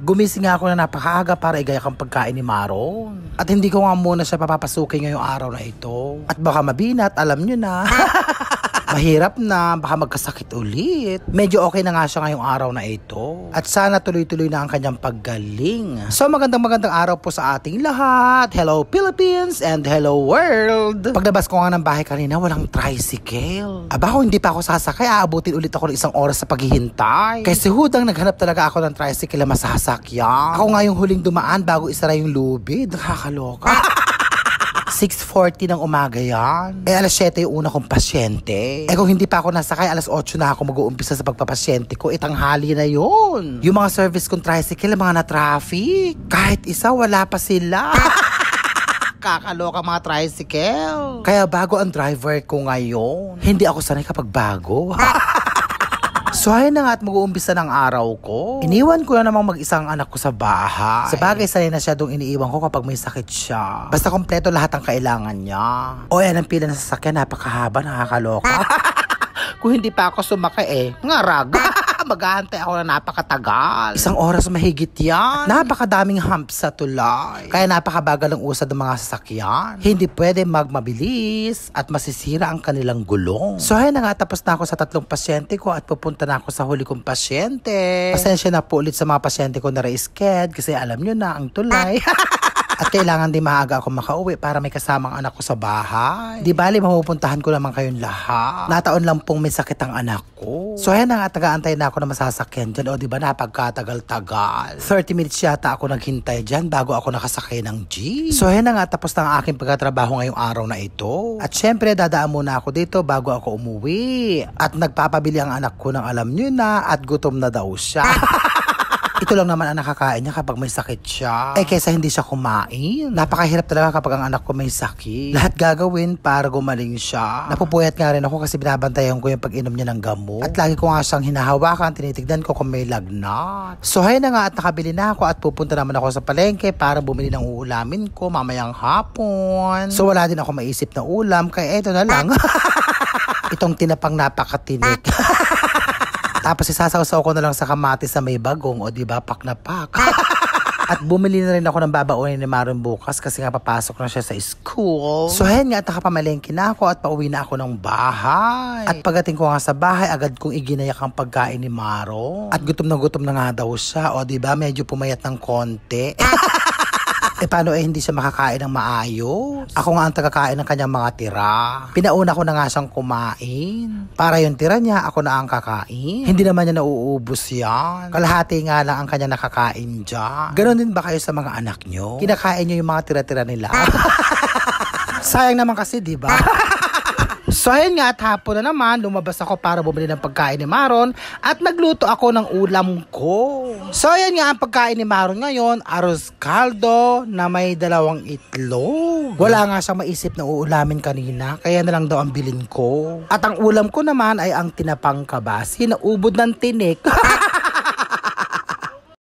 Gumising nga ako na napakaaga para igaya ang pagkain ni Maron. At hindi ko nga muna siya papapasukin ngayong araw na ito. At baka mabinat, alam nyo na. Mahirap na, baka magkasakit ulit. Medyo okay na nga siya ngayong araw na ito. At sana tuloy-tuloy na ang kanyang paggaling. So magandang araw po sa ating lahat. Hello Philippines and hello world. Paglabas ko nga ng bahay kanina, walang tricycle. Aba, kung hindi pa ako sasakay, aabutin ulit ako ng 1 oras sa paghihintay. Kasi hudang naghanap talaga ako ng tricycle na masasakyan. Ako nga yung huling dumaan bago isara yung lubid. Nakakaloka. 6:40 ng umaga yan. Alas 7 yung una kong pasyente. Kung hindi pa ako nasakay, alas 8 na ako mag-uumpisa sa pagpapasyente ko. Itanghali na yun. Yung mga service kong tricycle, mga na-traffic. Kahit isa, wala pa sila. Kakaloka mga tricycle. Kaya bago ang driver ko ngayon. Hindi ako sanay kapag bago. So ayun na nga at mag-uumpisa ng araw ko. Iniwan ko na namang mag-isang anak ko sa bahay. Sa bagay, sanay na siya doon iniiwan ko kapag may sakit siya. Basta kompleto lahat ang kailangan niya. O yan ang pila na sasakyan, napakahaba, nakakaloka. Kung hindi pa ako sumakay ngarag. Maghahantay ako na napakatagal. 1 oras mahigit yan. Napakadaming humps sa tulay. Kaya napakabagal ang usad ng mga sasakyan. Hindi pwede magmabilis at masisira ang kanilang gulong. So ayun na nga, tapos na ako sa 3 pasyente ko at pupunta na ako sa huli kong pasyente. Pasensya na po ulit sa mga pasyente ko na re-sked kasi alam nyo na ang tulay. At kailangan din maaga ako makauwi para may kasamang anak ko sa bahay. Di bali, mapupuntahan ko naman kayong lahat. Nataon lang pong may sakit ang anak ko. So ayan na nga, taga-antay na ako na masasakyan dyan. O di ba, napagkatagal-tagal. 30 minutes yata ako naghintay dyan bago ako nakasakay ng jeep. So ayan na nga, tapos na ang aking pagkatrabaho ngayong araw na ito. At syempre, dadaan muna ako dito bago ako umuwi. At nagpapabili ang anak ko ng alam nyo na at gutom na daw siya. Ito lang naman ang nakakain niya kapag may sakit siya. Kesa hindi siya kumain. Napakahirap talaga kapag ang anak ko may sakit. Lahat gagawin para gumaling siya. Napupuyat nga rin ako kasi binabantayan ko yung pag-inom niya ng gamot. At lagi ko nga siyang hinahawakan, tinitignan ko kung may lagnat. So hay na nga at nakabili na ako at pupunta naman ako sa palengke para bumili ng uulamin ko mamayang hapon. So wala din ako maisip na ulam kaya eto na lang. Itong tinapang napakatinik. Tapos isasaw-saw ko na lang sa kamatis sa may bagong o diba, pak na pak. At bumili na rin ako ng babaunin ni Maron bukas kasi nga papasok na siya sa school. So ayan nga at nakapamalengke na ako at pauwi na ako ng bahay. At pagdating ko nga sa bahay, agad kong iginayak ang pagkain ni Maron. At gutom na nga daw siya o diba, medyo pumayat ng konti. Paano hindi siya makakain ng maayos? Ako nga ang tagakain ng kanyang mga tira. Pinauna ko na nga siyang kumain. Para yung tira niya, ako na ang kakain. Hindi naman niya nauubos yan. Kalahati nga lang ang kanya nakakain dyan. Ganon din ba kayo sa mga anak nyo? Kinakain nyo yung mga tira-tira nila? Sayang naman kasi, di ba? So ayun nga at hapon na naman, lumabas ako para bumili ng pagkain ni Maron at nagluto ako ng ulam ko. So ayun nga ang pagkain ni Maron ngayon, arroz caldo na may 2 itlog. Wala nga siyang maisip na uulamin kanina, kaya na lang daw ang bilin ko. At ang ulam ko naman ay ang tinapang kabasi na ubod ng tinik.